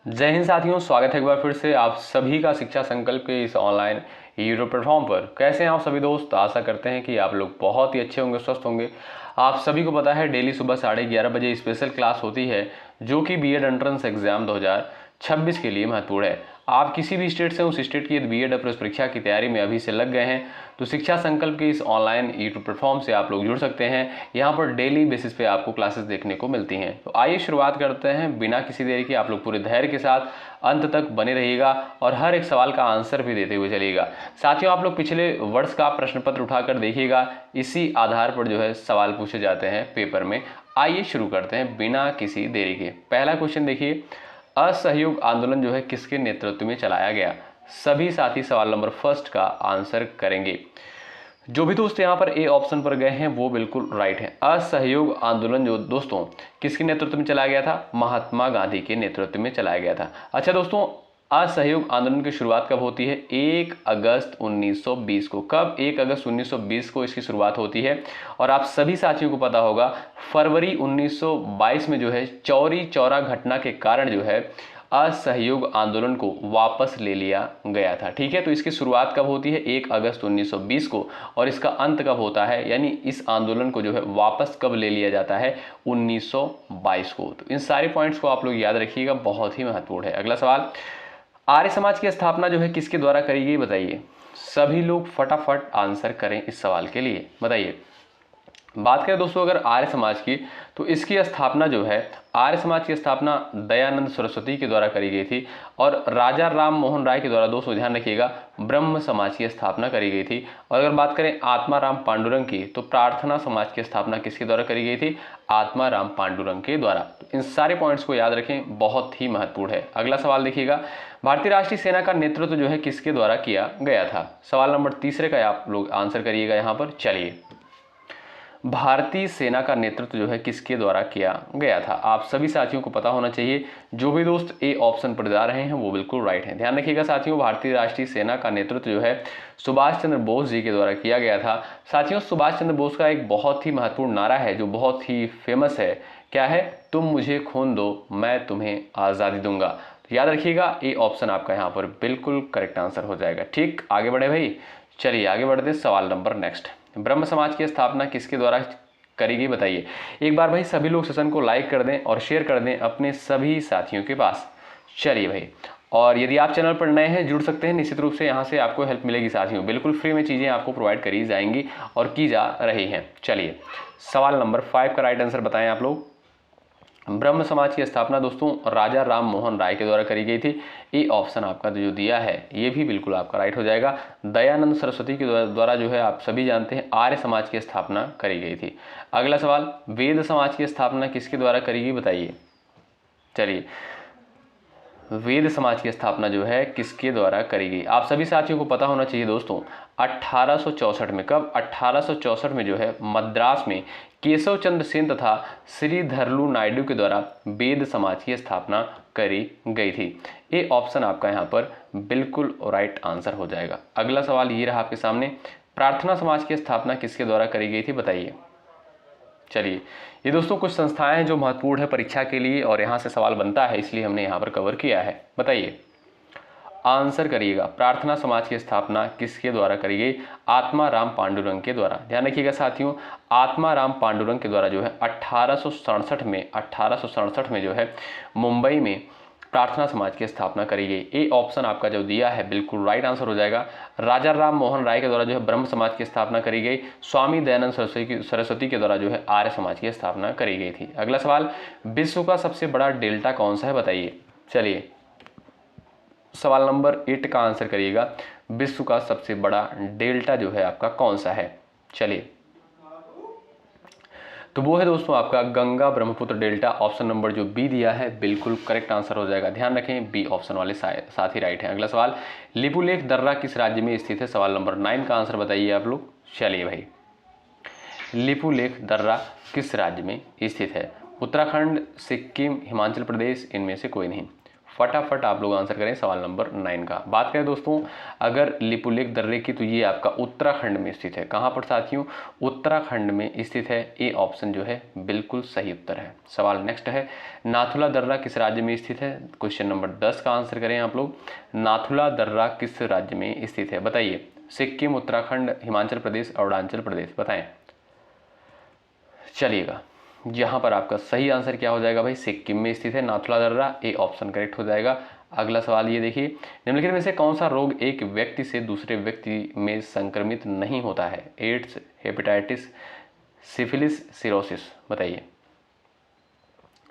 जय हिंद साथियों, स्वागत है एक बार फिर से आप सभी का शिक्षा संकल्प के इस ऑनलाइन यूट्यूब प्लेटफॉर्म पर। कैसे हैं आप सभी दोस्त? आशा करते हैं कि आप लोग बहुत ही अच्छे होंगे, स्वस्थ होंगे। आप सभी को पता है डेली सुबह 11:30 बजे स्पेशल क्लास होती है जो कि बीएड एंट्रेंस एग्जाम 2026 के लिए महत्वपूर्ण है। आप किसी भी स्टेट से उस स्टेट की बीएड प्रवेश परीक्षा की तैयारी में अभी से लग गए हैं तो शिक्षा संकल्प के इस ऑनलाइन यूट्यूब प्लेटफॉर्म से आप लोग जुड़ सकते हैं। यहाँ पर डेली बेसिस पे आपको क्लासेस देखने को मिलती हैं। तो आइए शुरुआत करते हैं बिना किसी देरी के। आप लोग पूरे धैर्य के साथ अंत तक बने रहिएगा और हर एक सवाल का आंसर भी देते हुए चलिएगा। साथियों, आप लोग पिछले वर्ष का प्रश्न पत्र उठाकर देखिएगा, इसी आधार पर जो है सवाल पूछे जाते हैं पेपर में। आइए शुरू करते हैं बिना किसी देरी के। पहला क्वेश्चन देखिए, असहयोग आंदोलन जो है किसके नेतृत्व में चलाया गया? सभी साथी सवाल नंबर फर्स्ट का आंसर करेंगे। जो भी दोस्त यहाँ पर ए ऑप्शन पर गए हैं वो बिल्कुल राइट है। असहयोग आंदोलन जो दोस्तों किसके नेतृत्व में चलाया गया था? महात्मा गांधी के नेतृत्व में चलाया गया था। अच्छा दोस्तों, असहयोग आंदोलन की शुरुआत कब होती है? 1 अगस्त 1920 को। कब? 1 अगस्त 1920 को इसकी शुरुआत होती है। और आप सभी साथियों को पता होगा फरवरी 1922 में जो है चौरी चौरा घटना के कारण जो है असहयोग आंदोलन को वापस ले लिया गया था। ठीक है, तो इसकी शुरुआत कब होती है? 1 अगस्त 1920 को। और इसका अंत कब होता है, यानी इस आंदोलन को जो है वापस कब ले लिया जाता है? 1922 को। तो इन सारे पॉइंट्स को आप लोग याद रखिएगा, बहुत ही महत्वपूर्ण है। अगला सवाल, आर्य समाज की स्थापना जो है किसके द्वारा करी गई? बताइए। सभी लोग फटाफट आंसर करें इस सवाल के लिए, बताइए। बात करें दोस्तों अगर आर्य समाज की, तो इसकी स्थापना जो है, आर्य समाज की स्थापना दयानंद सरस्वती के द्वारा करी गई थी। और राजा राम मोहन राय के द्वारा दोस्तों ध्यान रखिएगा ब्रह्म समाज की स्थापना करी गई थी। और अगर बात करें आत्माराम पांडुरंग की, तो प्रार्थना समाज की स्थापना किसके द्वारा करी गई थी? आत्माराम पांडुरंग के द्वारा। तो इन सारे पॉइंट्स को याद रखें, बहुत ही महत्वपूर्ण है। अगला सवाल देखिएगा, भारतीय राष्ट्रीय सेना का नेतृत्व जो है किसके द्वारा किया गया था? सवाल नंबर तीसरे का आप लोग आंसर करिएगा यहाँ पर। चलिए, भारतीय सेना का नेतृत्व जो है किसके द्वारा किया गया था? आप सभी साथियों को पता होना चाहिए। जो भी दोस्त ए ऑप्शन पर जा रहे हैं वो बिल्कुल राइट है। ध्यान रखिएगा साथियों, भारतीय राष्ट्रीय सेना का नेतृत्व जो है सुभाष चंद्र बोस जी के द्वारा किया गया था। साथियों, सुभाष चंद्र बोस का एक बहुत ही महत्वपूर्ण नारा है जो बहुत ही फेमस है। क्या है? तुम मुझे खून दो, मैं तुम्हें आज़ादी दूंगा। याद रखिएगा, ए ऑप्शन आपका यहाँ पर बिल्कुल करेक्ट आंसर हो जाएगा। ठीक, आगे बढ़े भाई। चलिए आगे बढ़ते हैं, सवाल नंबर नेक्स्ट। ब्रह्म समाज की स्थापना किसके द्वारा करी गई? बताइए। एक बार भाई सभी लोग सेशन को लाइक कर दें और शेयर कर दें अपने सभी साथियों के पास। चलिए भाई, और यदि आप चैनल पर नए हैं जुड़ सकते हैं, निश्चित रूप से यहाँ से आपको हेल्प मिलेगी साथियों। बिल्कुल फ्री में चीज़ें आपको प्रोवाइड करी जाएंगी और की जा रही हैं। चलिए, सवाल नंबर 5 का राइट आंसर बताएं आप लोग। ब्रह्म समाज की स्थापना दोस्तों राजा राम मोहन राय के द्वारा करी गई थी। ए ऑप्शन आपका जो दिया है ये भी बिल्कुल आपका राइट हो जाएगा। दयानंद सरस्वती के द्वारा जो है आप सभी जानते हैं आर्य समाज की स्थापना करी गई थी। अगला सवाल, वेद समाज की स्थापना किसके द्वारा करी गई? बताइए। चलिए, वेद समाज की स्थापना जो है किसके द्वारा करी गई? आप सभी साथियों को पता होना चाहिए दोस्तों 1864 में। कब? 1864 में जो है मद्रास में केशव चंद्र सेन तथा श्रीधरलू नायडू के द्वारा वेद समाज की स्थापना करी गई थी। ये ऑप्शन आपका यहाँ पर बिल्कुल राइट आंसर हो जाएगा। अगला सवाल ये रहा आपके सामने, प्रार्थना समाज की स्थापना किसके द्वारा करी गई थी? बताइए। चलिए, ये दोस्तों कुछ संस्थाएं हैं जो महत्वपूर्ण है परीक्षा के लिए और यहाँ से सवाल बनता है, इसलिए हमने यहाँ पर कवर किया है। बताइए, आंसर करिएगा। प्रार्थना समाज की स्थापना किसके द्वारा करी गई? आत्माराम पांडुरंग के द्वारा। ध्यान रखिएगा साथियों, आत्माराम पांडुरंग के द्वारा जो है 1867 में जो है मुंबई में प्रार्थना समाज की स्थापना करी गई। ए ऑप्शन आपका जो दिया है बिल्कुल राइट आंसर हो जाएगा। राजा राम मोहन राय के द्वारा जो है ब्रह्म समाज की स्थापना करी गई। स्वामी दयानंद सरस्वती के द्वारा जो है आर्य समाज की स्थापना करी गई थी। अगला सवाल, विश्व का सबसे बड़ा डेल्टा कौन सा है? बताइए। चलिए, सवाल नंबर 8 का आंसर करिएगा। विश्व का सबसे बड़ा डेल्टा जो है आपका कौन सा है? चलिए, तो वो है दोस्तों आपका Ganga Brahmaputra delta. Option number जो बी दिया है बिल्कुल करेक्ट आंसर हो जाएगा। ध्यान रखें, बी ऑप्शन वाले साथ ही राइट है। अगला सवाल, लिपुलेख दर्रा किस राज्य में स्थित है? सवाल नंबर 9 का आंसर बताइए आप लोग। चलिए भाई, लिपुलेख दर्रा किस राज्य में स्थित है? उत्तराखंड, सिक्किम, हिमाचल प्रदेश, इनमें से कोई नहीं। फटाफट आप लोग आंसर करें सवाल नंबर 9 का। बात करें दोस्तों अगर लिपुलेख दर्रे की, तो ये आपका उत्तराखंड में स्थित है। कहाँ पर साथियों? उत्तराखंड में स्थित है। ए ऑप्शन जो है बिल्कुल सही उत्तर है। सवाल नेक्स्ट है, नाथुला दर्रा किस राज्य में स्थित है? क्वेश्चन नंबर 10 का आंसर करें आप लोग। नाथुला दर्रा किस राज्य में स्थित है? बताइए। सिक्किम, उत्तराखंड, हिमाचल प्रदेश, अरुणाचल प्रदेश, बताएं। चलिएगा, यहाँ पर आपका सही आंसर क्या हो जाएगा भाई? सिक्किम में स्थित है नाथुला दर्रा। ए ऑप्शन करेक्ट हो जाएगा। अगला सवाल ये देखिए, निम्नलिखित में से कौन सा रोग एक व्यक्ति से दूसरे व्यक्ति में संक्रमित नहीं होता है? एड्स, हेपेटाइटिस, सिफिलिस, सिरोसिस, बताइए।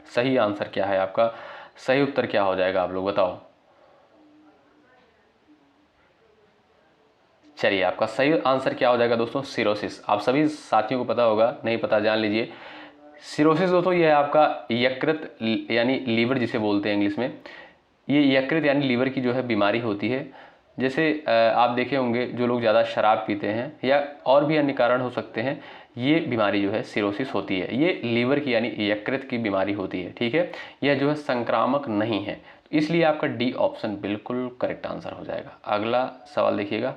सही आंसर क्या है आपका? सही उत्तर क्या हो जाएगा आप लोग बताओ। चलिए, आपका सही आंसर क्या हो जाएगा दोस्तों? सिरोसिस। आप सभी साथियों को पता होगा, नहीं पता जान लीजिए। सिरोसिस दोस्तों ये है आपका यकृत यानी लीवर जिसे बोलते हैं इंग्लिश में। ये यकृत यानी लीवर की जो है बीमारी होती है। जैसे आप देखे होंगे जो लोग ज़्यादा शराब पीते हैं या और भी अन्य कारण हो सकते हैं, ये बीमारी जो है सिरोसिस होती है। ये लीवर की यानी यकृत की बीमारी होती है, ठीक है। यह जो है संक्रामक नहीं है, इसलिए आपका डी ऑप्शन बिल्कुल करेक्ट आंसर हो जाएगा। अगला सवाल देखिएगा,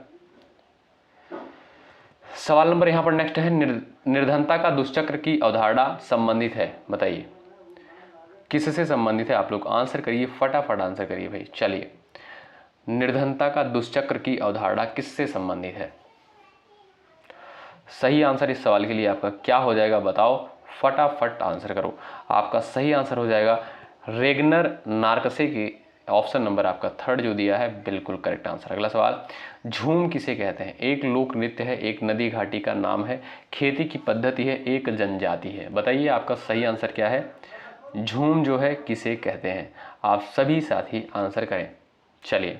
सवाल नंबर यहाँ पर नेक्स्ट है, निर्धनता का दुष्चक्र की अवधारणा संबंधित है, बताइए। किससे संबंधित है? आप लोग आंसर करिए, फटाफट आंसर करिए भाई। चलिए, निर्धनता का दुष्चक्र की अवधारणा किससे संबंधित है? सही आंसर इस सवाल के लिए आपका क्या हो जाएगा बताओ, फटाफट आंसर करो। आपका सही आंसर हो जाएगा रेगनर नार्कसे की। ऑप्शन नंबर आपका 3 जो दिया है बिल्कुल करेक्ट आंसर। अगला सवाल, झूम किसे कहते हैं? एक लोक नृत्य है, एक नदी घाटी का नाम है, खेती की पद्धति है, एक जनजाति है, बताइए आपका सही आंसर क्या है? झूम जो है किसे कहते हैं? आप सभी साथी आंसर करें। चलिए,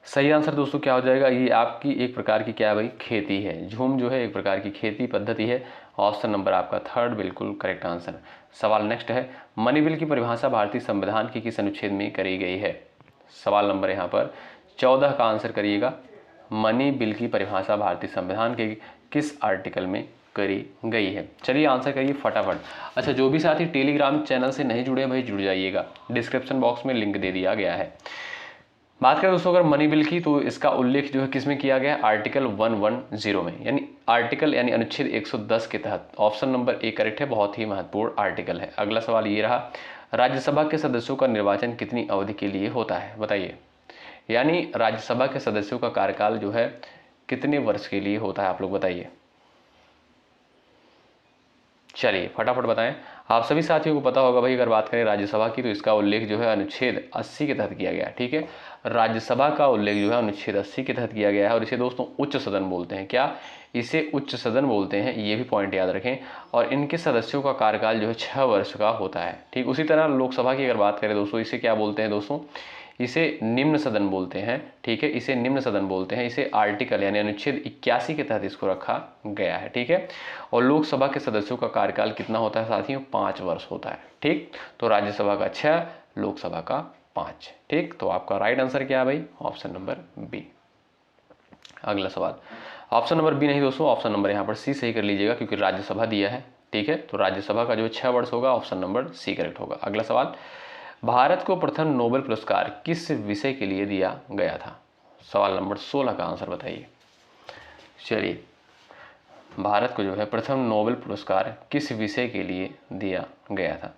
सही आंसर दोस्तों क्या हो जाएगा? ये आपकी एक प्रकार की क्या है भाई? खेती है। झूम जो है एक प्रकार की खेती पद्धति है। ऑप्शन नंबर आपका 3 बिल्कुल करेक्ट आंसर। सवाल नेक्स्ट है, मनी बिल की परिभाषा भारतीय संविधान के किस अनुच्छेद में करी गई है? सवाल नंबर यहाँ पर 14 का आंसर करिएगा। मनी बिल की परिभाषा भारतीय संविधान के किस आर्टिकल में करी गई है? चलिए आंसर करिए फटाफट। अच्छा, जो भी साथी टेलीग्राम चैनल से नहीं जुड़े भाई जुड़ जाइएगा, डिस्क्रिप्शन बॉक्स में लिंक दे दिया गया है। बात करें दोस्तों अगर मनी बिल की, तो इसका उल्लेख जो है किसमें किया गया है? आर्टिकल 110 में, यानी आर्टिकल यानी अनुच्छेद 110 के तहत। ऑप्शन नंबर ए करेक्ट है, बहुत ही महत्वपूर्ण आर्टिकल है। अगला सवाल ये रहा, राज्यसभा के सदस्यों का निर्वाचन कितनी अवधि के लिए होता है? बताइए। यानी राज्यसभा के सदस्यों का कार्यकाल जो है कितने वर्ष के लिए होता है? आप लोग बताइए। चलिए फटाफट बताएं। आप सभी साथियों को पता होगा भाई, अगर बात करें राज्यसभा की, तो इसका उल्लेख जो है अनुच्छेद 80 के तहत किया गया है, ठीक है। राज्यसभा का उल्लेख जो है अनुच्छेद 80 के तहत किया गया है, और इसे दोस्तों उच्च सदन बोलते हैं। क्या इसे उच्च सदन बोलते हैं? ये भी पॉइंट याद रखें। और इनके सदस्यों का कार्यकाल जो है 6 वर्ष का होता है, ठीक। उसी तरह लोकसभा की अगर बात करें दोस्तों, इसे क्या बोलते हैं दोस्तों? इसे निम्न सदन बोलते हैं, ठीक है। इसे निम्न सदन बोलते हैं। इसे आर्टिकल यानी अनुच्छेद 81 के तहत इसको रखा गया है, ठीक है। और लोकसभा के सदस्यों का कार्यकाल कितना होता है साथियों? 5 वर्ष होता है, ठीक। तो राज्यसभा का 6, लोकसभा का 5, ठीक। तो आपका राइट आंसर क्या है भाई? Option number B. अगला सवाल, ऑप्शन नंबर बी नहीं दोस्तों, ऑप्शन नंबर यहाँ पर सी सही कर लीजिएगा, क्योंकि राज्यसभा दिया है, ठीक है। तो राज्यसभा का जो 6 वर्ष होगा, ऑप्शन नंबर सी करेक्ट होगा। अगला सवाल, भारत को प्रथम नोबेल पुरस्कार किस विषय के लिए दिया गया था? सवाल नंबर 16 का आंसर बताइए। चलिए, भारत को जो है प्रथम नोबेल पुरस्कार किस विषय के लिए दिया गया था?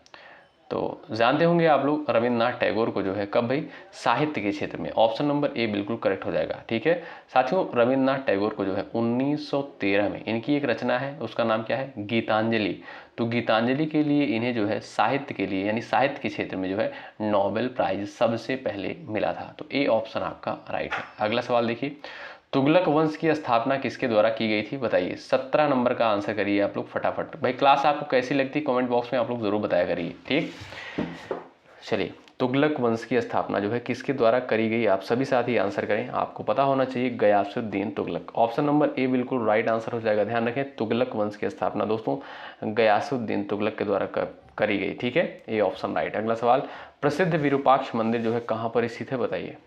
तो जानते होंगे आप लोग, रविन्द्रनाथ टैगोर को जो है कब भाई? साहित्य के क्षेत्र में। ऑप्शन नंबर ए बिल्कुल करेक्ट हो जाएगा, ठीक है। साथियों, रविन्द्रनाथ टैगोर को जो है 1913 में इनकी एक रचना है, उसका नाम क्या है? गीतांजलि। तो गीतांजलि के लिए इन्हें जो है साहित्य के लिए यानी साहित्य के क्षेत्र में जो है नोबेल प्राइज सबसे पहले मिला था। तो ए ऑप्शन आपका राइट है। अगला सवाल देखिए, तुगलक वंश की स्थापना किसके द्वारा की गई थी? बताइए। 17 नंबर का आंसर करिए आप लोग फटाफट। भाई क्लास आपको कैसी लगती कमेंट बॉक्स में आप लोग जरूर बताया करिए, ठीक। चलिए, तुगलक वंश की स्थापना जो है किसके द्वारा करी गई? आप सभी साथी आंसर करें। आपको पता होना चाहिए, Ghiyasuddin Tughlaq. Option number A बिल्कुल राइट आंसर हो जाएगा। ध्यान रखें, तुगलक वंश की स्थापना दोस्तों गयासुद्दीन तुगलक के द्वारा करी गई, ठीक है। A option right. अगला सवाल, प्रसिद्ध विरूपाक्ष मंदिर जो है कहाँ पर स्थित है? बताइए।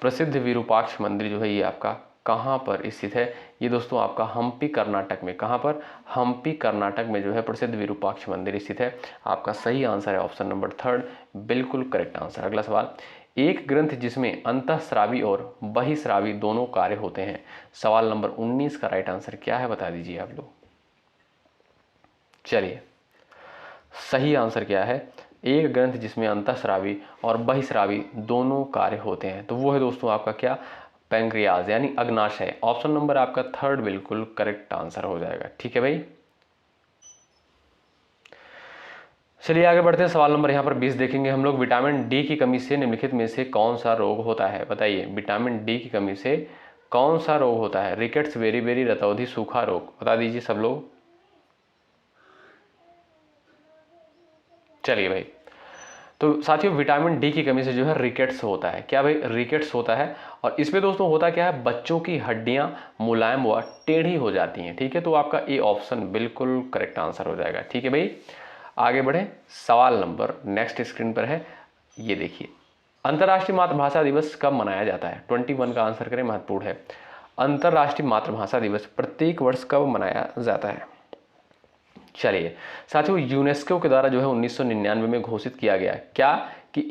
प्रसिद्ध विरूपाक्ष मंदिर जो है ये आपका कहाँ पर स्थित है? ये दोस्तों आपका हम्पी कर्नाटक में। कहाँ पर? हम्पी कर्नाटक में जो है प्रसिद्ध विरूपाक्ष मंदिर स्थित है। आपका सही आंसर है ऑप्शन नंबर थर्ड, बिल्कुल करेक्ट आंसर। अगला सवाल, एक ग्रंथ जिसमें अंतःस्रावी और बहिस्रावी दोनों कार्य होते हैं। सवाल नंबर 19 का राइट आंसर क्या है, बता दीजिए आप लोग। चलिए, सही आंसर क्या है? एक ग्रंथ जिसमें अंतःस्रावी और बहिस्रावी दोनों कार्य होते हैं, तो वो है दोस्तों आपका क्या? पैंक्रियाज यानी अग्नाशय। ऑप्शन नंबर आपका थर्ड बिल्कुल करेक्ट आंसर हो जाएगा। ठीक है भाई, चलिए आगे बढ़ते हैं। सवाल नंबर यहाँ पर 20 देखेंगे हम लोग। विटामिन डी की कमी से निम्नलिखित में से कौन सा रोग होता है? बताइए, विटामिन डी की कमी से कौन सा रोग होता है? रिकेट्स, बेरी रतौंधी, सूखा रोग, बता दीजिए सब लोग। चलिए भाई, तो साथियों विटामिन डी की कमी से जो है रिकेट्स होता है। क्या भाई? रिकेट्स होता है। और इसमें दोस्तों होता क्या है? बच्चों की हड्डियां मुलायम व टेढ़ी हो जाती हैं। ठीक है, तो आपका ए ऑप्शन बिल्कुल करेक्ट आंसर हो जाएगा। ठीक है भाई, आगे बढ़े। सवाल नंबर नेक्स्ट स्क्रीन पर है, ये देखिए। अंतर्राष्ट्रीय मातृभाषा दिवस कब मनाया जाता है? 21 का आंसर करें, महत्वपूर्ण है। अंतर्राष्ट्रीय मातृभाषा दिवस प्रत्येक वर्ष कब मनाया जाता है? चलिए साथियों, यूनेस्को के द्वारा जो है 1999 में घोषित किया गया क्या कि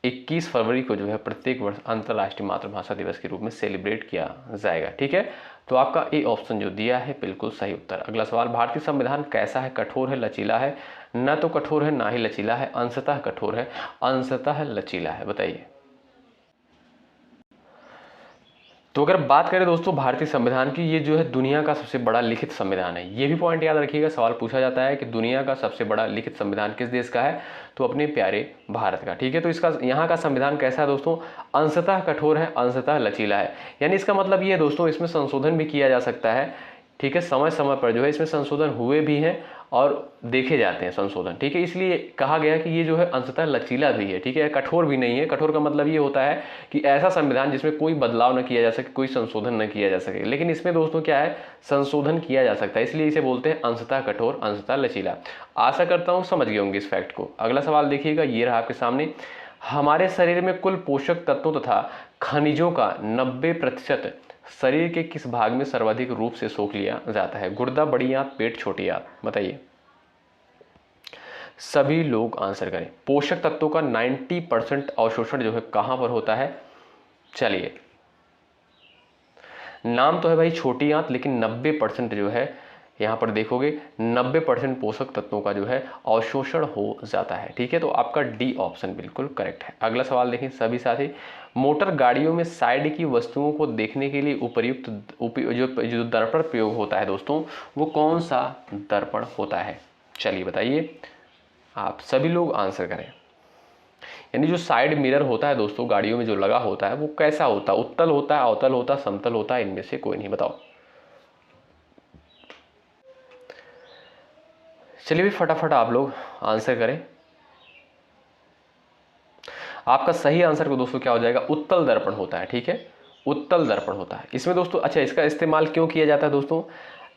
21 फरवरी को जो है प्रत्येक वर्ष अंतर्राष्ट्रीय मातृभाषा दिवस के रूप में सेलिब्रेट किया जाएगा। ठीक है, तो आपका ए ऑप्शन जो दिया है बिल्कुल सही उत्तर। अगला सवाल, भारतीय संविधान कैसा है? कठोर है, लचीला है? न तो कठोर है ना ही लचीला है, अंशतः कठोर है, अंशतः लचीला है, बताइए। तो अगर बात करें दोस्तों भारतीय संविधान की, ये जो है दुनिया का सबसे बड़ा लिखित संविधान है। ये भी पॉइंट याद रखिएगा, सवाल पूछा जाता है कि दुनिया का सबसे बड़ा लिखित संविधान किस देश का है? तो अपने प्यारे भारत का। ठीक है, तो इसका यहाँ का संविधान कैसा है दोस्तों? अंशतः कठोर है, अंशतः लचीला है। यानी इसका मतलब ये है दोस्तों, इसमें संशोधन भी किया जा सकता है। ठीक है, समय समय पर जो है इसमें संशोधन हुए भी हैं और देखे जाते हैं संशोधन। ठीक है, इसलिए कहा गया कि ये जो है अंशतः लचीला भी है। ठीक है, कठोर भी नहीं है। कठोर का मतलब ये होता है कि ऐसा संविधान जिसमें कोई बदलाव न किया जा सके, कोई संशोधन न किया जा सके। लेकिन इसमें दोस्तों क्या है? संशोधन किया जा सकता है, इसलिए इसे बोलते हैं अंशतः कठोर, अंशतः लचीला। आशा करता हूँ समझ गए होंगे इस फैक्ट को। अगला सवाल देखिएगा, ये रहा आपके सामने। हमारे शरीर में कुल पोषक तत्वों तथा खनिजों का 90% शरीर के किस भाग में सर्वाधिक रूप से सोख लिया जाता है? गुर्दा, बड़ी आंत, पेट, छोटी आंत, बताइए। सभी लोग आंसर करें। पोषक तत्वों का 90% अवशोषण जो है कहां पर होता है? चलिए, नाम तो है भाई छोटी आंत, लेकिन 90% जो है यहां पर देखोगे 90% पोषक तत्वों का जो है अवशोषण हो जाता है। ठीक है, तो आपका डी ऑप्शन बिल्कुल करेक्ट है। अगला सवाल देखें सभी साथी। मोटर गाड़ियों में साइड की वस्तुओं को देखने के लिए उपयुक्त जो दर्पण प्रयोग होता है दोस्तों, वो कौन सा दर्पण होता है? चलिए बताइए, आप सभी लोग आंसर करें। यानी जो साइड मिरर होता है दोस्तों गाड़ियों में जो लगा होता है, वो कैसा होता है? उत्तल होता है, अवतल होता है, समतल होता है? इनमें से कोई नहीं, बताओ। चलिए भी फटाफट आप लोग आंसर करें। आपका सही आंसर को दोस्तों क्या हो जाएगा? उत्तल दर्पण होता है। ठीक है, उत्तल दर्पण होता है। इसमें दोस्तों अच्छा, इसका इस्तेमाल क्यों किया जाता है दोस्तों?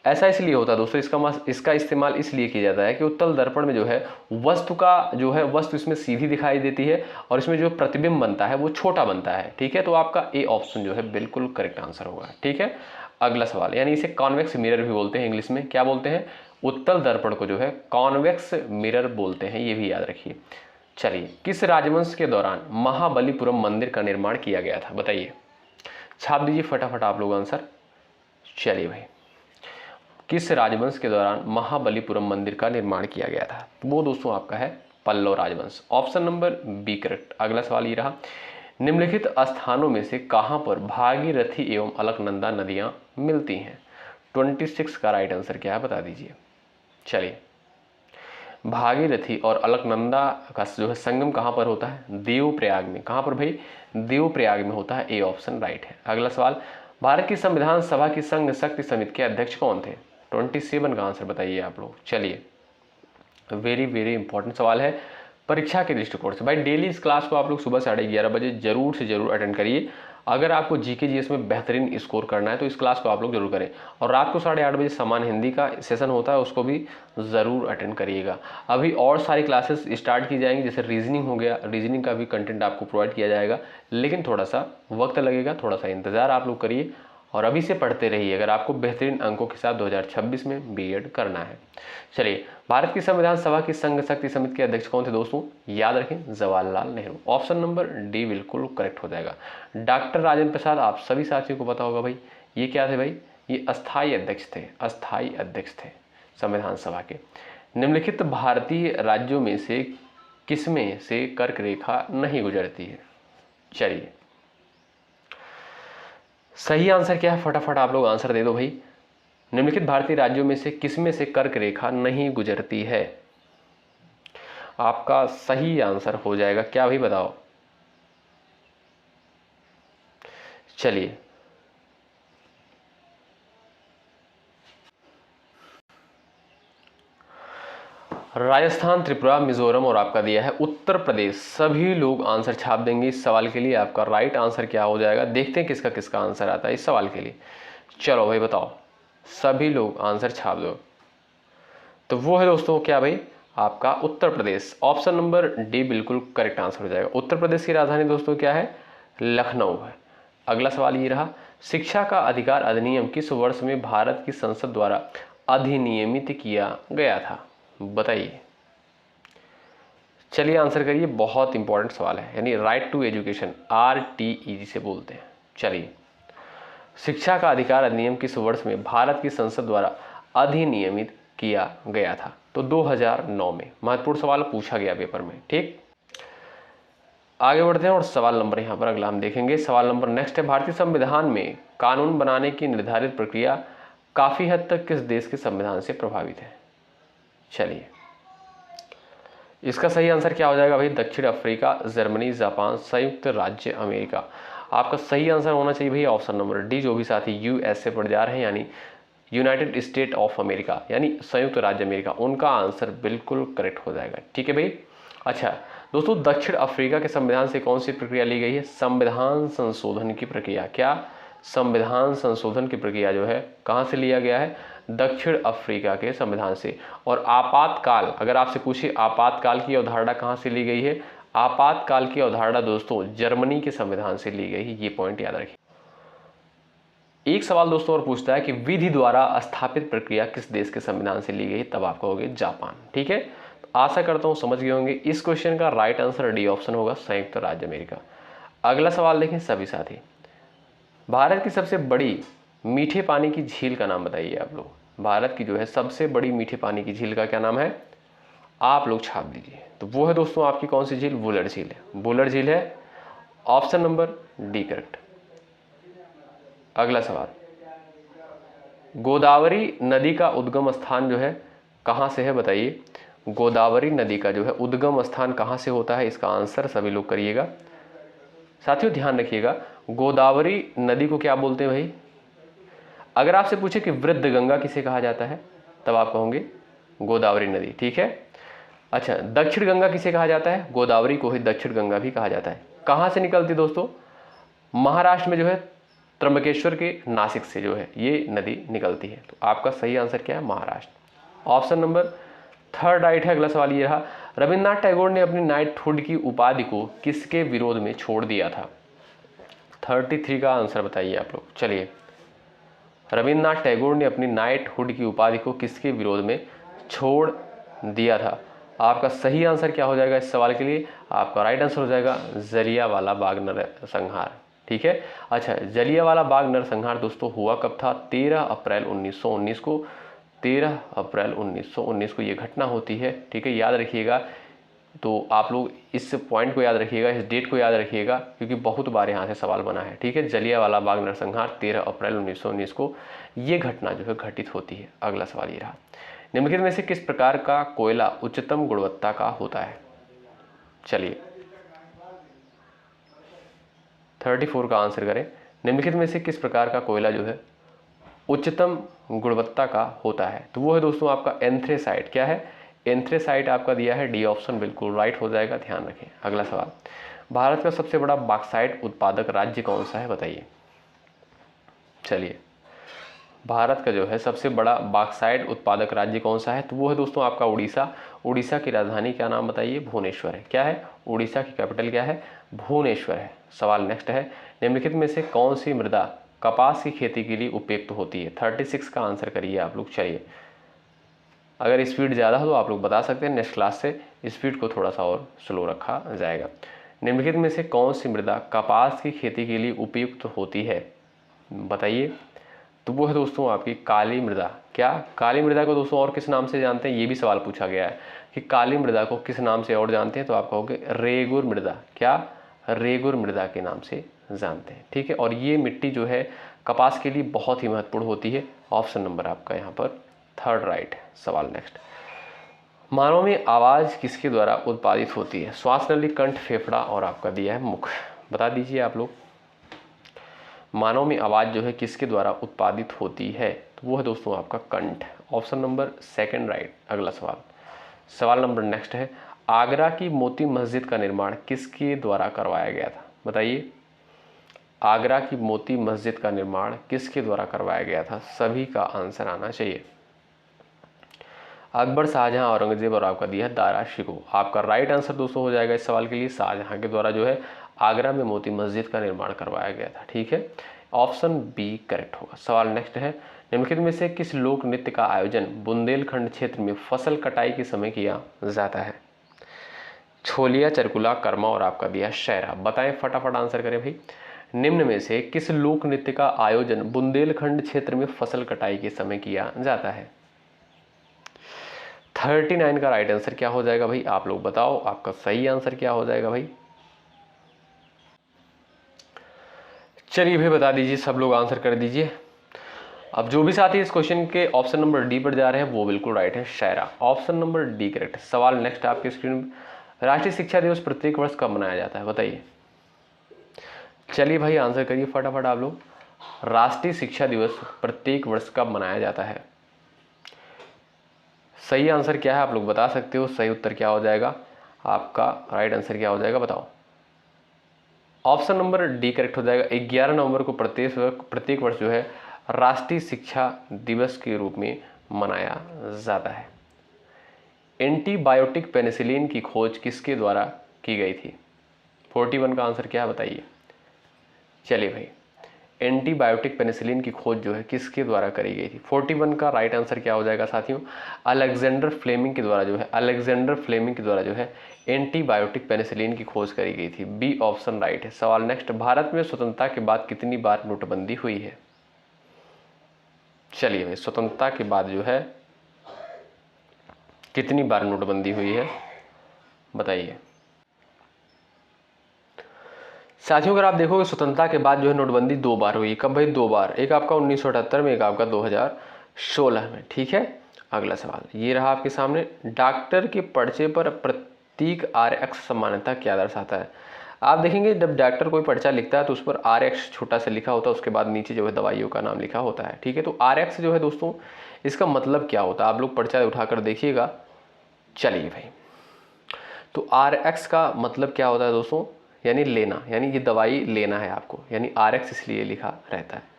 ऐसा इसलिए होता है दोस्तों, इसका इस्तेमाल इसलिए किया जाता है कि उत्तल दर्पण में जो है वस्तु इसमें सीधी दिखाई देती है और इसमें जो प्रतिबिंब बनता है वो छोटा बनता है। ठीक है, तो आपका ए ऑप्शन जो है बिल्कुल करेक्ट आंसर होगा। ठीक है, अगला सवाल, यानी इसे कॉन्वेक्स मिरर भी बोलते हैं, इंग्लिश में क्या बोलते हैं? उत्तल दर्पण को जो है कॉन्वेक्स मिरर बोलते हैं, ये भी याद रखिए। चलिए, किस राजवंश के दौरान महाबलीपुरम मंदिर का निर्माण किया गया था? बताइए, छाप दीजिए फटाफट आप लोग आंसर। चलिए भाई, किस राजवंश के दौरान महाबलीपुरम मंदिर का निर्माण किया गया था? वो दोस्तों आपका है पल्लव राजवंश। Option number B correct. अगला सवाल ये रहा, निम्नलिखित स्थानों में से कहां पर भागीरथी एवं अलकनंदा नदियां मिलती हैं? 26 का राइट आंसर क्या है, बता दीजिए। चलिए, भागीरथी और अलकनंदा का जो है संगम कहां पर होता है? देवप्रयाग में। कहां पर भाई? देवप्रयाग में होता है। ए ऑप्शन राइट है। अगला सवाल, भारत की संविधान सभा की संघ शक्ति समिति के अध्यक्ष कौन थे? 27 का आंसर बताइए आप लोग। चलिए, वेरी वेरी इंपॉर्टेंट सवाल है परीक्षा के दृष्टिकोण से। भाई डेली इस क्लास को आप लोग सुबह 11:30 बजे जरूर से जरूर अटेंड करिए। अगर आपको जीके जीएस में बेहतरीन स्कोर करना है तो इस क्लास को आप लोग जरूर करें। और रात को 8:30 बजे समान हिंदी का सेशन होता है, उसको भी ज़रूर अटेंड करिएगा। अभी और सारी क्लासेस स्टार्ट की जाएंगी, जैसे रीजनिंग हो गया, रीजनिंग का भी कंटेंट आपको प्रोवाइड किया जाएगा, लेकिन थोड़ा सा वक्त लगेगा, थोड़ा सा इंतज़ार आप लोग करिए और अभी से पढ़ते रहिए अगर आपको बेहतरीन अंकों के साथ 2026 में बीएड करना है। चलिए, भारत की संविधान सभा की संघ शक्ति समिति के अध्यक्ष कौन थे दोस्तों? याद रखें, Jawaharlal Nehru. Option number D बिल्कुल करेक्ट हो जाएगा। डॉक्टर राजेंद्र प्रसाद, आप सभी साथियों को पता होगा भाई, ये क्या थे भाई? ये अस्थायी अध्यक्ष थे, अस्थायी अध्यक्ष थे संविधान सभा के। निम्नलिखित भारतीय राज्यों में से किसमें से कर्क रेखा नहीं गुजरती है? चलिए, सही आंसर क्या है? फटाफट आप लोग आंसर दे दो भाई। निम्नलिखित भारतीय राज्यों में से किसमें से कर्क रेखा नहीं गुजरती है? आपका सही आंसर हो जाएगा क्या भाई, बताओ। चलिए, राजस्थान, त्रिपुरा, मिजोरम और आपका दिया है उत्तर प्रदेश। सभी लोग आंसर छाप देंगे इस सवाल के लिए। आपका राइट आंसर क्या हो जाएगा, देखते हैं किसका किसका आंसर आता है इस सवाल के लिए। चलो भाई बताओ, सभी लोग आंसर छाप दो। तो वो है दोस्तों क्या भाई, आपका Uttar Pradesh. Option number D बिल्कुल करेक्ट आंसर हो जाएगा। उत्तर प्रदेश की राजधानी दोस्तों क्या है? लखनऊ है। अगला सवाल ये रहा, शिक्षा का अधिकार अधिनियम किस वर्ष में भारत की संसद द्वारा अधिनियमित किया गया था? बताइए। चलिए आंसर करिए, बहुत इंपॉर्टेंट सवाल है, यानी राइट टू एजुकेशन, RTE जिसे बोलते हैं। चलिए, शिक्षा का अधिकार अधिनियम किस वर्ष में भारत की संसद द्वारा अधिनियमित किया गया था? तो 2009 में। महत्वपूर्ण सवाल पूछा गया पेपर में। ठीक, आगे बढ़ते हैं और सवाल नंबर यहाँ पर अगला हम देखेंगे। सवाल नंबर नेक्स्ट है, भारतीय संविधान में कानून बनाने की निर्धारित प्रक्रिया काफी हद तक किस देश के संविधान से प्रभावित है? चलिए, इसका सही आंसर क्या हो जाएगा भाई? दक्षिण अफ्रीका, जर्मनी, जापान, संयुक्त राज्य अमेरिका। आपका सही आंसर होना चाहिए भाई ऑप्शन नंबर डी। जो भी साथी USA पढ़ जा रहे हैं, यानी यूनाइटेड स्टेट ऑफ अमेरिका, यानी संयुक्त राज्य अमेरिका, उनका आंसर बिल्कुल करेक्ट हो जाएगा। ठीक है भाई। अच्छा दोस्तों, दक्षिण अफ्रीका के संविधान से कौन सी प्रक्रिया ली गई है? संविधान संशोधन की प्रक्रिया। क्या? संविधान संशोधन की प्रक्रिया जो है कहाँ से लिया गया है? दक्षिण अफ्रीका के संविधान से। और आपातकाल, अगर आपसे पूछे आपातकाल की अवधारणा कहाँ से ली गई है? आपातकाल की अवधारणा दोस्तों जर्मनी के संविधान से ली गई है। ये पॉइंट याद रखिए। एक सवाल दोस्तों और पूछता है कि विधि द्वारा स्थापित प्रक्रिया किस देश के संविधान से ली गई? तब आप कहोगे जापान। ठीक है, तो आशा करता हूँ समझ गए होंगे। इस क्वेश्चन का राइट आंसर डी ऑप्शन होगा, संयुक्त राज्य अमेरिका। अगला सवाल देखें सभी साथी, भारत की सबसे बड़ी मीठे पानी की झील का नाम बताइए आप लोग। भारत की जो है सबसे बड़ी मीठे पानी की झील का क्या नाम है? आप लोग छाप दीजिए। तो वो है दोस्तों आपकी कौन सी झील? वुलर झील है। वुलर झील है, ऑप्शन नंबर डी करेक्ट। अगला सवाल, गोदावरी नदी का उद्गम स्थान जो है कहाँ से है? बताइए। गोदावरी नदी का जो है उद्गम स्थान कहाँ से होता है? इसका आंसर सभी लोग करिएगा। साथियों ध्यान रखिएगा, गोदावरी नदी को क्या बोलते हैं भाई? अगर आपसे पूछे कि वृद्ध गंगा किसे कहा जाता है, तब आप कहोगे गोदावरी नदी। ठीक है। अच्छा, दक्षिण गंगा किसे कहा जाता है? गोदावरी को ही दक्षिण गंगा भी कहा जाता है। कहाँ से निकलती दोस्तों? महाराष्ट्र में जो है त्र्यंबकेश्वर के नासिक से जो है ये नदी निकलती है। तो आपका सही आंसर क्या है? Maharashtra. Option number third right है। अगला सवाल ये रहा, रविन्द्रनाथ टैगोर ने अपनी नाइटहुड की उपाधि को किसके विरोध में छोड़ दिया था? 33 का आंसर बताइए आप लोग। चलिए, रविन्द्रनाथ टैगोर ने अपनी नाइटहुड की उपाधि को किसके विरोध में छोड़ दिया था? आपका सही आंसर क्या हो जाएगा इस सवाल के लिए? आपका राइट आंसर हो जाएगा जलियांवाला बाग नरसंहार। ठीक है। अच्छा, जलियांवाला बाग नरसंहार दोस्तों हुआ कब था? 13 अप्रैल 1919 को। 13 अप्रैल 1919 को ये घटना होती है। ठीक है, याद रखिएगा। तो आप लोग इस पॉइंट को याद रखिएगा, इस डेट को याद रखिएगा, क्योंकि बहुत बार यहाँ से सवाल बना है। ठीक है, जलियांवाला बाग नरसंहार 13 अप्रैल 1919 को ये घटना जो है घटित होती है। अगला सवाल ये रहा, निम्नलिखित में से किस प्रकार का कोयला उच्चतम गुणवत्ता का होता है? चलिए 34 का आंसर करें। निम्नलिखित में से किस प्रकार का कोयला जो है उच्चतम गुणवत्ता का होता है? तो वो है दोस्तों आपका एंथ्रेसाइट। क्या है? एंथ्रेसाइट आपका दिया है, डी ऑप्शन बिल्कुल राइट हो जाएगा, ध्यान रखें। अगला सवाल, भारत का सबसे बड़ा बॉक्साइट उत्पादक राज्य कौन सा है? बताइए। चलिए, भारत का जो है सबसे बड़ा बॉक्साइट उत्पादक राज्य कौन सा है? तो वो है दोस्तों आपका उड़ीसा। उड़ीसा की राजधानी क्या नाम बताइए? भुवनेश्वर है। क्या है? उड़ीसा की कैपिटल क्या है? भुवनेश्वर है। सवाल नेक्स्ट है, निम्नलिखित में से कौन सी मृदा कपास की खेती के लिए उपयुक्त होती है? 36 का आंसर करिए आप लोग। चलिए, अगर स्पीड ज़्यादा हो तो आप लोग बता सकते हैं, नेक्स्ट क्लास से स्पीड को थोड़ा सा और स्लो रखा जाएगा। निम्नलिखित में से कौन सी मृदा कपास की खेती के लिए उपयुक्त होती है? बताइए। तो वो है दोस्तों आपकी काली मृदा। क्या काली मृदा को दोस्तों और किस नाम से जानते हैं? ये भी सवाल पूछा गया है कि काली मृदा को किस नाम से और जानते हैं, तो आप कहोगे रेगुर मृदा। क्या? रेगुर मृदा के नाम से जानते हैं। ठीक है, और ये मिट्टी जो है कपास के लिए बहुत ही महत्वपूर्ण होती है। ऑप्शन नंबर आपका यहाँ पर 3rd राइट है। सवाल नेक्स्ट, मानव में आवाज़ किसके द्वारा उत्पादित होती है? श्वास नली, कंठ, फेफड़ा और आपका दिया है मुख। बता दीजिए आप लोग, मानव में आवाज़ जो है किसके द्वारा उत्पादित होती है? तो वो है दोस्तों आपका कंठ। Option number 2nd right. अगला सवाल नंबर नेक्स्ट है, आगरा की मोती मस्जिद का निर्माण किसके द्वारा करवाया गया था? बताइए, आगरा की मोती मस्जिद का निर्माण किसके द्वारा करवाया गया था? सभी का आंसर आना चाहिए। अकबर, शाहजहां, औरंगजेब और आपका दिया है दारा शिकोह। आपका राइट आंसर दोस्तों हो जाएगा इस सवाल के लिए शाहजहां के द्वारा जो है आगरा में मोती मस्जिद का निर्माण करवाया गया था। ठीक है, ऑप्शन बी करेक्ट होगा। सवाल नेक्स्ट है, निम्नलिखित में से किस लोक नृत्य का आयोजन बुंदेलखंड क्षेत्र में फसल कटाई के समय किया जाता है? छोलिया, चरकुला, कर्मा और आपका दिया शहरा। बताएं, फटाफट आंसर करें भाई। निम्न में से किस लोक नृत्य का आयोजन बुंदेलखंड क्षेत्र में फसल कटाई के समय किया जाता है? 39 का राइट आंसर क्या हो जाएगा भाई? आप लोग बताओ, आपका सही आंसर क्या हो जाएगा भाई? चलिए भाई बता दीजिए, सब लोग आंसर कर दीजिए। अब जो भी साथी इस क्वेश्चन के ऑप्शन नंबर डी पर जा रहे हैं वो बिल्कुल राइट है, Shaira. Option number D correct. सवाल नेक्स्ट आपके स्क्रीन में, राष्ट्रीय शिक्षा दिवस प्रत्येक वर्ष कब मनाया जाता है? बताइए। चलिए भाई आंसर करिए फटाफट आप लोग। राष्ट्रीय शिक्षा दिवस प्रत्येक वर्ष कब मनाया जाता है? सही आंसर क्या है आप लोग बता सकते हो। सही उत्तर क्या हो जाएगा आपका? राइट आंसर क्या हो जाएगा बताओ? ऑप्शन नंबर डी करेक्ट हो जाएगा। 11 नवंबर को प्रत्येक वर्ष जो है राष्ट्रीय शिक्षा दिवस के रूप में मनाया जाता है। एंटीबायोटिक पेनिसिलिन की खोज किसके द्वारा की गई थी? 41 का आंसर क्या है बताइए। चलिए भाई, एंटीबायोटिक पेनिसिलिन की खोज जो है किसके द्वारा करी गई थी? 41 का राइट आंसर क्या हो जाएगा साथियों? अलेक्जेंडर फ्लेमिंग के द्वारा जो है एंटीबायोटिक पेनिसिलिन की खोज करी गई थी। बी ऑप्शन राइट है। सवाल नेक्स्ट, भारत में स्वतंत्रता के बाद कितनी बार नोटबंदी हुई है? चलिए भाई, स्वतंत्रता के बाद जो है कितनी बार नोटबंदी हुई है बताइए। साथियों अगर आप देखोगे स्वतंत्रता के बाद जो है नोटबंदी 2 बार हुई। कब भाई? 2 बार। एक आपका 1978 में, एक आपका 2016 में। ठीक है, अगला सवाल ये रहा आपके सामने, डॉक्टर के पर्चे पर प्रतीक RX सामान्यतः क्या दर्शाता है? आप देखेंगे जब डॉक्टर कोई पर्चा लिखता है तो उस पर RX छोटा सा लिखा होता है, उसके बाद नीचे जो है दवाइयों का नाम लिखा होता है। ठीक है, तो RX जो है दोस्तों इसका मतलब क्या होता है? आप लोग पर्चा उठाकर देखिएगा। चलिए भाई, तो RX का मतलब क्या होता है दोस्तों? यानी लेना, यानी ये दवाई लेना है आपको, यानी RX इसलिए लिखा रहता है।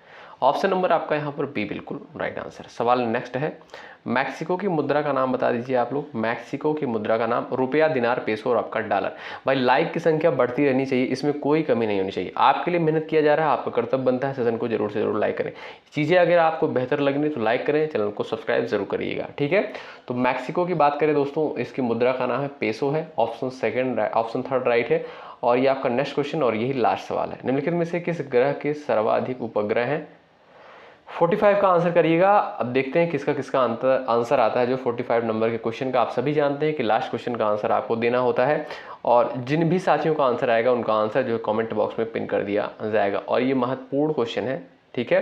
ऑप्शन नंबर आपका यहाँ पर बी बिल्कुल राइट आंसर। सवाल नेक्स्ट है, मैक्सिको की मुद्रा का नाम बता दीजिए आप लोग। मैक्सिको की मुद्रा का नाम रुपया, दिनार, पेसो और आपका डॉलर। भाई लाइक की संख्या बढ़ती रहनी चाहिए, इसमें कोई कमी नहीं होनी चाहिए। आपके लिए मेहनत किया जा रहा है, आपका कर्तव्य बनता है सेशन को जरूर से जरूर लाइक करें। चीज़ें अगर आपको बेहतर लगनी तो लाइक करें, चैनल को सब्सक्राइब जरूर करिएगा। ठीक है, तो मैक्सिको की बात करें दोस्तों, इसकी मुद्रा का नाम है पेसो है। ऑप्शन 3rd राइट है। और ये आपका नेक्स्ट क्वेश्चन और यही लास्ट सवाल है, निम्नलिखित में से किस ग्रह के सर्वाधिक उपग्रह हैं? 45 का आंसर करिएगा। अब देखते हैं किसका किसका आंसर आता है। जो 45 नंबर के क्वेश्चन का आप सभी जानते हैं कि लास्ट क्वेश्चन का आंसर आपको देना होता है, और जिन भी साथियों का आंसर आएगा उनका आंसर जो है कमेंट बॉक्स में पिन कर दिया जाएगा। और ये महत्वपूर्ण क्वेश्चन है। ठीक है,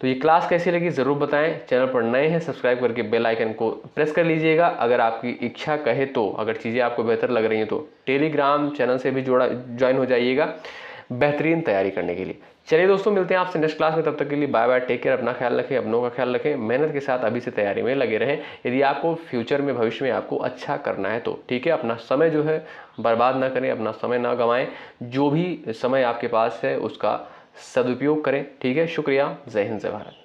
तो ये क्लास कैसी लगी ज़रूर बताएं। चैनल पर नए हैं सब्सक्राइब करके बेल आइकन को प्रेस कर लीजिएगा। अगर आपकी इच्छा कहे तो, अगर चीज़ें आपको बेहतर लग रही हैं तो टेलीग्राम चैनल से भी ज्वाइन हो जाइएगा बेहतरीन तैयारी करने के लिए। चलिए दोस्तों, मिलते हैं आपसे नेक्स्ट क्लास में। तब तक के लिए बाय बाय, टेक केयर, अपना ख्याल रखें, अपनों का ख्याल रखें, मेहनत के साथ अभी से तैयारी में लगे रहें। यदि आपको फ्यूचर में, भविष्य में आपको अच्छा करना है तो। ठीक है, अपना समय जो है बर्बाद ना करें, अपना समय ना गंवाएं, जो भी समय आपके पास है उसका सदुपयोग करें। ठीक है, शुक्रिया, जय हिंद, जय भारत।